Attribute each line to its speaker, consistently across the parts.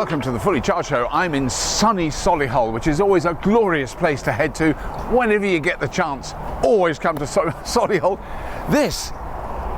Speaker 1: welcome to the Fully Charged Show. I'm in sunny Solihull, which is always a glorious place to head to whenever you get the chance. Always come to Solihull. This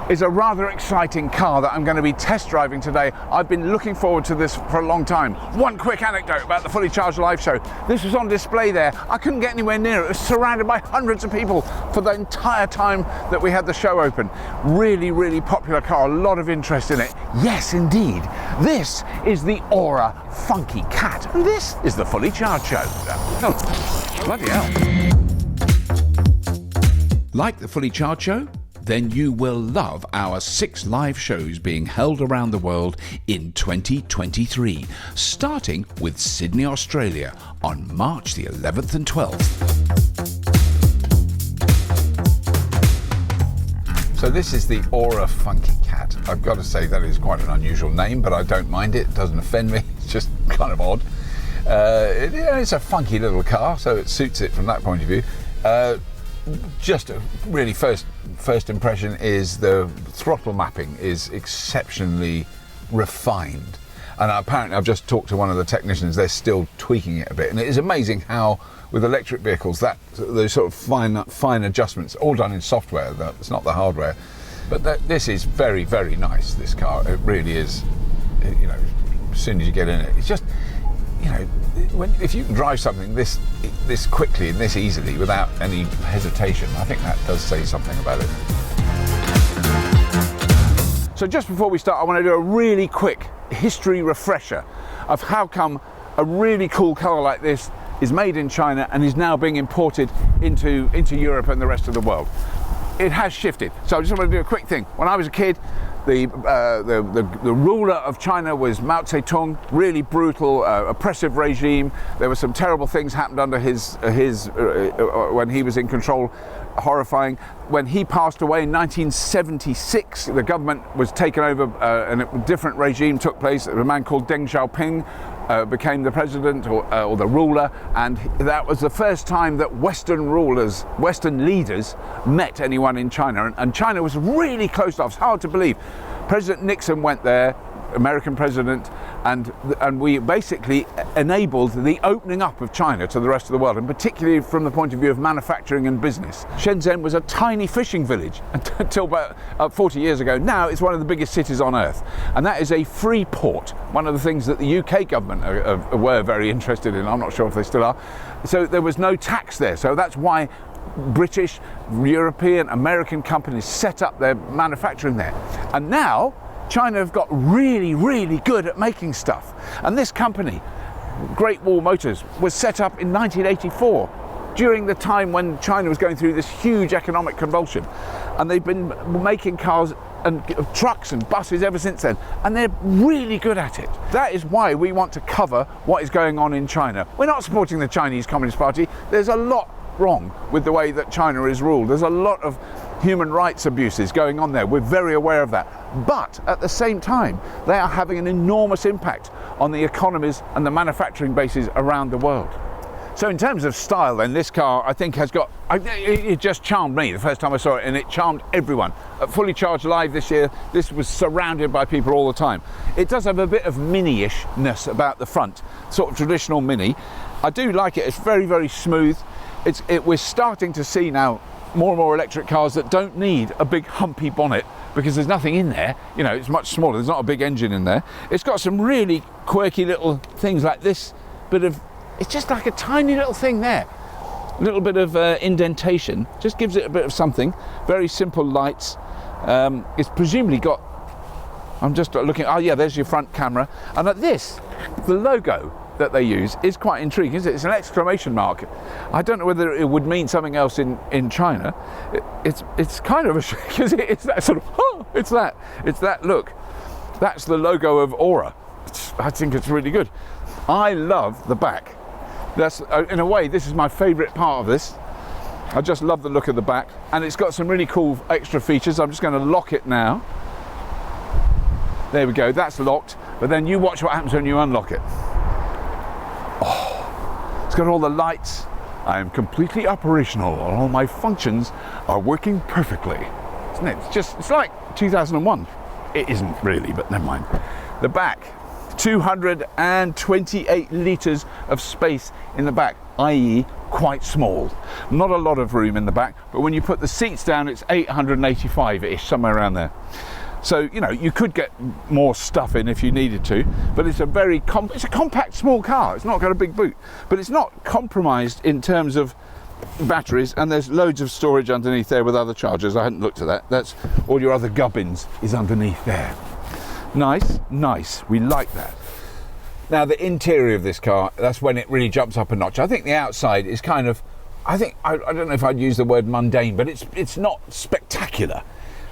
Speaker 1: is a rather exciting car that I'm going to be test driving today. I've been looking forward to this for a long time. One quick anecdote about the Fully Charged live show. This was on display there. I couldn't get anywhere near it. It was surrounded by hundreds of people for the entire time that we had the show open. Really, really popular car. A lot of interest in it. Yes, indeed. This is the Aura Funky Cat. And this is the Fully Charged Show. Oh, bloody hell. Like the Fully Charged Show? Then you will love our 6 live shows being held around the world in 2023, starting with Sydney, Australia on March the 11th and 12th. So this is the Aura Funky Cat. I've got to say that is quite an unusual name, but I don't mind it. It doesn't offend me. It's just kind of odd. It's a funky little car, so it suits it from that point of view. Just a really first impression is the throttle mapping is exceptionally refined, and apparently I've just talked to one of the technicians. They're still tweaking it a bit, and it is amazing how with electric vehicles that those sort of fine adjustments, all done in software. It's not the hardware, but this is very, very nice. This car, it really is. You know, as soon as you get in it, it's just, you know, if you can drive something this quickly and this easily without any hesitation, I think that does say something about it. So just before we start, I want to do a really quick history refresher of how come a really cool car like this is made in China and is now being imported into Europe and the rest of the world. It has shifted. So I just want to do a quick thing. When I was a kid, the ruler of China was Mao Zedong. Really brutal, oppressive regime. There were some terrible things happened under his when he was in control. Horrifying. When he passed away in 1976, the government was taken over and a different regime took place. A man called Deng Xiaoping became the president or the ruler, and that was the first time that Western leaders met anyone in China, and China was really closed off. It's hard to believe. President Nixon went there, American president, and we basically enabled the opening up of China to the rest of the world, and particularly from the point of view of manufacturing and business. Shenzhen was a tiny fishing village until about 40 years ago. Now it's one of the biggest cities on earth, and that is a free port. One of the things that the UK government were very interested in. I'm not sure if they still are. So there was no tax there, so that's why British, European, American companies set up their manufacturing there. And now China have got really, really good at making stuff. And this company, Great Wall Motors, was set up in 1984, during the time when China was going through this huge economic convulsion. And they've been making cars and trucks and buses ever since then. And they're really good at it. That is why we want to cover what is going on in China. We're not supporting the Chinese Communist Party. There's a lot wrong with the way that China is ruled. There's a lot of human rights abuses going on there. We're very aware of that. But at the same time, they are having an enormous impact on the economies and the manufacturing bases around the world. So in terms of style, then, this car, I think, has got, it just charmed me the first time I saw it, and it charmed everyone. At Fully Charged Live this year, this was surrounded by people all the time. It does have a bit of mini-ishness about the front, sort of traditional Mini. I do like it. It's very, very smooth. We're starting to see now more and more electric cars that don't need a big humpy bonnet because there's nothing in there. You know, it's much smaller. There's not a big engine in there. It's got some really quirky little things like this bit of, it's just like a tiny little thing there. A little bit of indentation, just gives it a bit of something. Very simple lights. It's presumably got, I'm just looking, oh yeah, there's your front camera. And at this, the logo that they use is quite intriguing, isn't it? It's an exclamation mark. I don't know whether it would mean something else in China. It's kind of a because it's that sort of, oh, it's that look. That's the logo of Aura. I think it's really good. I love the back. That's in a way, this is my favourite part of this. I just love the look of the back, and it's got some really cool extra features. I'm just going to lock it now. There we go. That's locked. But then you watch what happens when you unlock it. It's got all the lights. I am completely operational. All my functions are working perfectly. Isn't it? It's like 2001. It isn't really, but never mind. The back, 228 litres of space in the back, i.e. quite small. Not a lot of room in the back, but when you put the seats down, it's 885-ish, somewhere around there. So, you know, you could get more stuff in if you needed to, but it's a very it's a compact, small car. It's not got a big boot, but it's not compromised in terms of batteries, and there's loads of storage underneath there with other chargers. I hadn't looked at that. That's all your other gubbins is underneath there. Nice, nice. We like that. Now, the interior of this car, that's when it really jumps up a notch. I think the outside is kind of, I don't know if I'd use the word mundane, but it's not spectacular.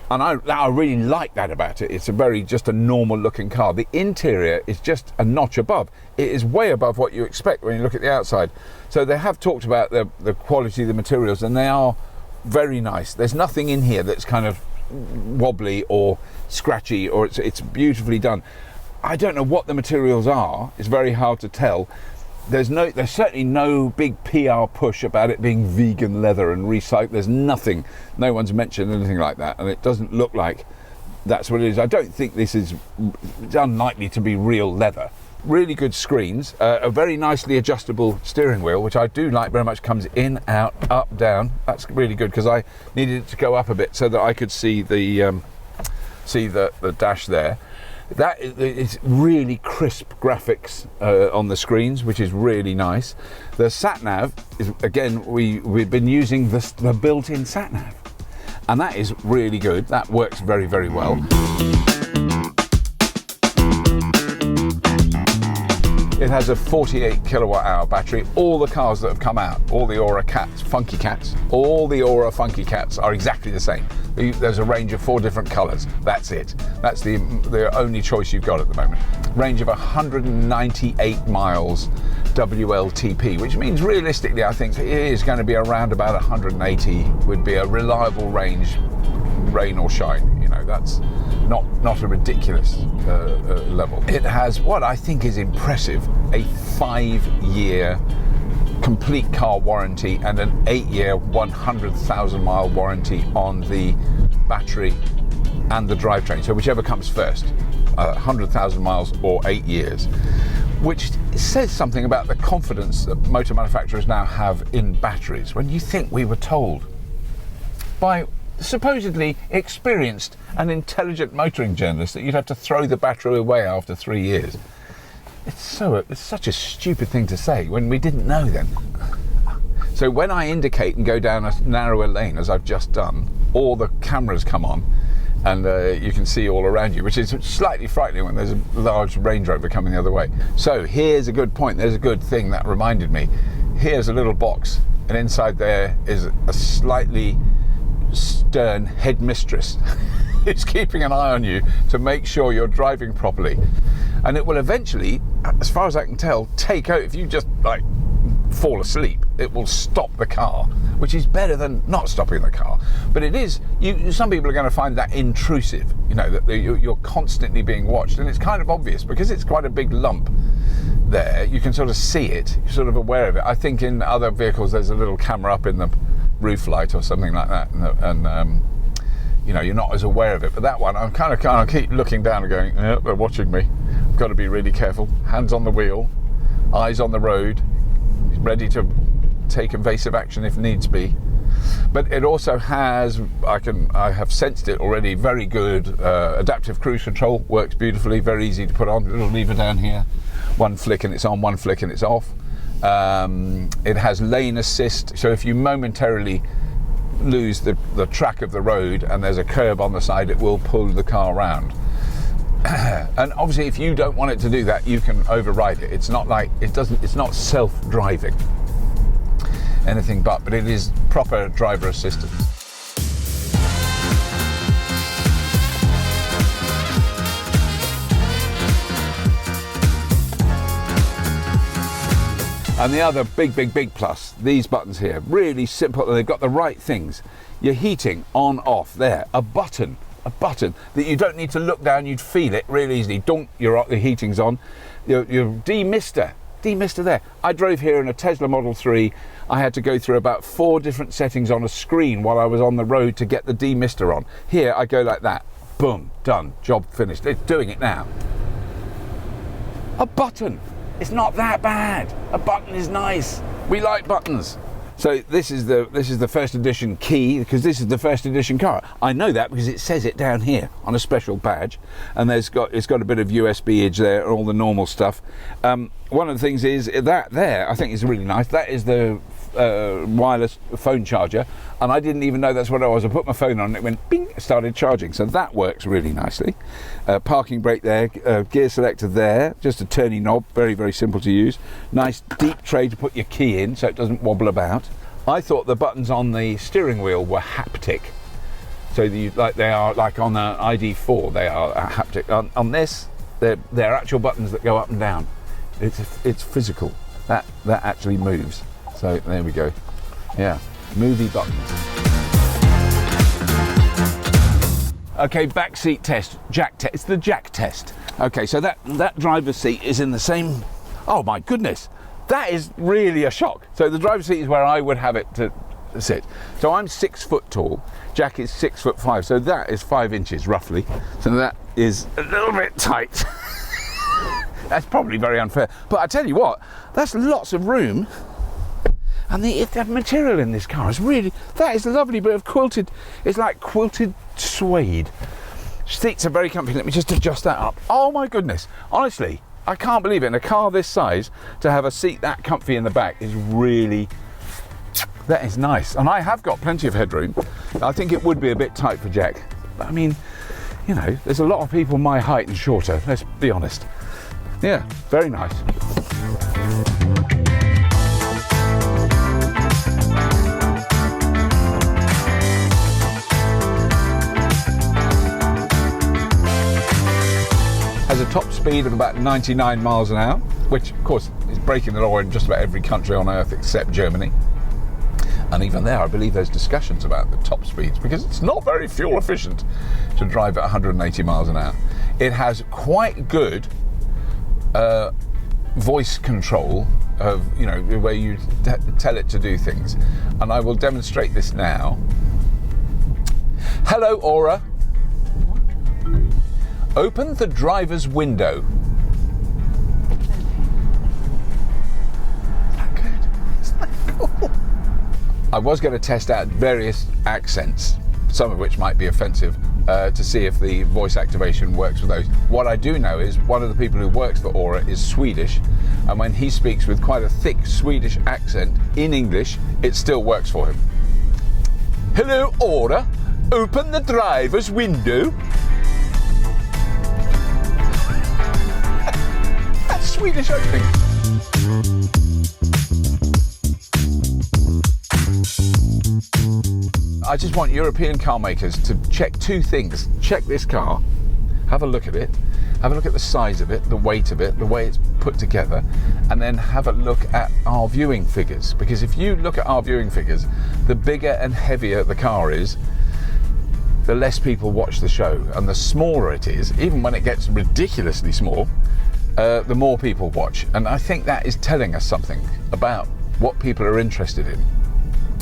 Speaker 1: And I really like that about it. It's just a normal looking car. The interior is just a notch above. It is way above what you expect when you look at the outside. So they have talked about the quality of the materials, and they are very nice. There's nothing in here that's kind of wobbly or scratchy, or it's beautifully done. I don't know what the materials are. It's very hard to tell. There's certainly no big PR push about it being vegan leather and recycled. There's nothing. No one's mentioned anything like that, and it doesn't look like that's what it is. I don't think it's unlikely to be real leather. Really good screens, a very nicely adjustable steering wheel, which I do like very much. Comes in, out, up, down. That's really good, because I needed it to go up a bit so that I could see the dash there. It's really crisp graphics on the screens, which is really nice. The sat-nav is, again, we've been using the built-in sat-nav, and that is really good. That works very, very well. It has a 48 kilowatt hour battery. All the cars that have come out, all the Aura Funky Cats are exactly the same. There's a range of 4 different colours. That's it. That's the only choice you've got at the moment. Range of 198 miles WLTP, which means realistically I think it is going to be around about 180 would be a reliable range, rain or shine. You know, that's not a ridiculous level. It has what I think is impressive, a 5-year complete car warranty and an 8-year 100,000 mile warranty on the battery and the drivetrain. So whichever comes first, 100,000 miles or 8 years, which says something about the confidence that motor manufacturers now have in batteries. When you think we were told by supposedly experienced and intelligent motoring journalists that you'd have to throw the battery away after 3 years. It's such a stupid thing to say when we didn't know then. So when I indicate and go down a narrower lane, as I've just done, all the cameras come on, and you can see all around you, which is slightly frightening when there's a large Range Rover coming the other way. So here's a good point. There's a good thing that reminded me. Here's a little box, and inside there is a slightly stern headmistress who's keeping an eye on you to make sure you're driving properly. And it will eventually, as far as I can tell, take out. If you just like fall asleep, it will stop the car, which is better than not stopping the car. But it is, some people are going to find that intrusive, you know, that you're constantly being watched, and it's kind of obvious because it's quite a big lump there. You can sort of see it, you're sort of aware of it. I think in other vehicles there's a little camera up in the roof light or something like that, and you know, you're not as aware of it. But that one, I'm kind of keep looking down and going, yeah, they're watching me. I've got to be really careful. Hands on the wheel, eyes on the road, ready to take evasive action if needs be. But it also has, I have sensed it already, very good adaptive cruise control. Works beautifully, very easy to put on. Little lever down here, one flick and it's on, one flick and it's off. It has lane assist, so if you momentarily lose the track of the road and there's a curb on the side, it will pull the car around. And obviously if you don't want it to do that, you can override it. It's not like it's not self-driving, anything but it is proper driver assistance. And the other big plus, these buttons here, really simple, and they've got the right things. Your heating on, off, there, a button that you don't need to look down, you'd feel it really easily. Dunk, the heating's on. Your demister there. I drove here in a Tesla Model 3. I had to go through about 4 different settings on a screen while I was on the road to get the demister on. Here I go like that, boom, done, job finished. It's doing it now. A button. It's not that bad. A button is nice. We like buttons. So this is the first edition key, because this is the first edition car. I know that because it says it down here on a special badge, and it's got a bit of USB-age there and all the normal stuff. One of the things is that there, I think is really nice. That is the wireless phone charger, and I didn't even know that's what it was. I put my phone on and it went bing, started charging, so that works really nicely. Parking brake there, gear selector there, just a turning knob, very, very simple to use. Nice deep tray to put your key in so it doesn't wobble about. I thought the buttons on the steering wheel were haptic, so they are like on the ID4, they are haptic. On this, they're actual buttons that go up and down. It's physical. That actually moves. So there we go. Yeah, movie buttons. Okay, back seat test, jack test. It's the jack test. Okay, so that driver's seat is in the same. Oh my goodness, that is really a shock. So the driver's seat is where I would have it to sit. So I'm 6 foot tall. Jack is 6'5", so that is 5 inches roughly. So that is a little bit tight. That's probably very unfair. But I tell you what, that's lots of room. And the material in this car is really, that is a lovely bit of quilted, it's like quilted suede. Seats are very comfy. Let me just adjust that up. Oh my goodness, honestly, I can't believe it. In a car this size, to have a seat that comfy in the back is really, that is nice. And I have got plenty of headroom. I think it would be a bit tight for Jack. But I mean, you know, there's a lot of people my height and shorter, let's be honest. Yeah, very nice. Has a top speed of about 99 miles an hour, which of course is breaking the law in just about every country on earth except Germany. And even there, I believe there's discussions about the top speeds because it's not very fuel efficient to drive at 180 miles an hour. It has quite good voice control of, you know, where you tell it to do things. And I will demonstrate this now. Hello, Aura. Open the driver's window. Is that good? Is that cool? I was going to test out various accents, some of which might be offensive, to see if the voice activation works with those. What I do know is one of the people who works for Aura is Swedish, and when he speaks with quite a thick Swedish accent in English, it still works for him. Hello, Aura. Open the driver's window. Swedish opening. I just want European car makers to check 2 things. Check this car, have a look at it, have a look at the size of it, the weight of it, the way it's put together, and then have a look at our viewing figures. Because if you look at our viewing figures, the bigger and heavier the car is, the less people watch the show. And the smaller it is, even when it gets ridiculously small, the more people watch. And I think that is telling us something about what people are interested in.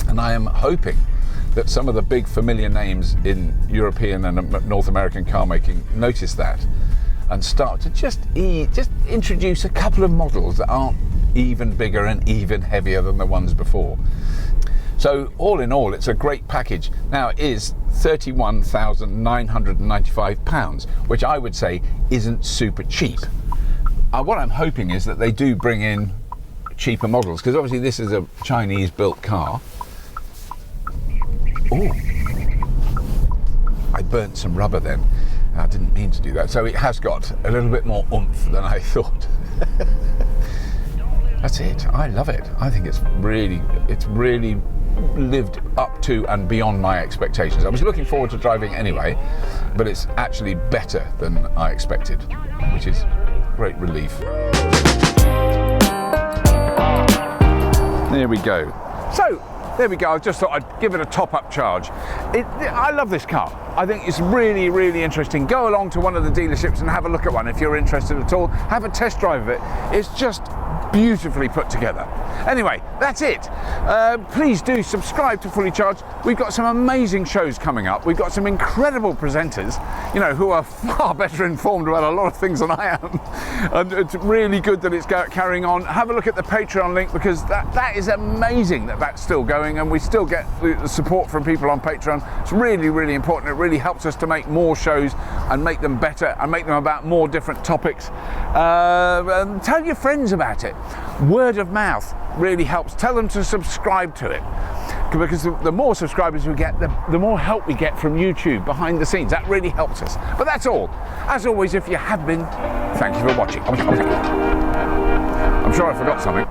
Speaker 1: And I am hoping that some of the big familiar names in European and North American car making notice that and start to just introduce a couple of models that aren't even bigger and even heavier than the ones before. So all in all, it's a great package. Now it is £31,995, which I would say isn't super cheap. What I'm hoping is that they do bring in cheaper models, because obviously this is a Chinese-built car. Oh, I burnt some rubber then. I didn't mean to do that. So it has got a little bit more oomph than I thought. That's it. I love it. I think it's really lived up to and beyond my expectations. I was looking forward to driving anyway, but it's actually better than I expected, which is great relief. There we go. So there we go. I just thought I'd give it a top-up charge. I love this car. I think it's really, really interesting. Go along to one of the dealerships and have a look at one if you're interested at all. Have a test drive of it. It's just beautifully put together. Anyway, that's it. Please do subscribe to Fully Charged. We've got some amazing shows coming up. We've got some incredible presenters, you know, who are far better informed about a lot of things than I am. And it's really good that it's carrying on. Have a look at the Patreon link, because that is amazing that that's still going, and we still get the support from people on Patreon. It's really, really important. It really helps us to make more shows and make them better and make them about more different topics. And tell your friends about it. Word of mouth really helps. Tell them to subscribe to it, because the more subscribers we get, the more help we get from YouTube behind the scenes. That really helps us. But that's all. As always, if you have been, thank you for watching. I'm sure I forgot something.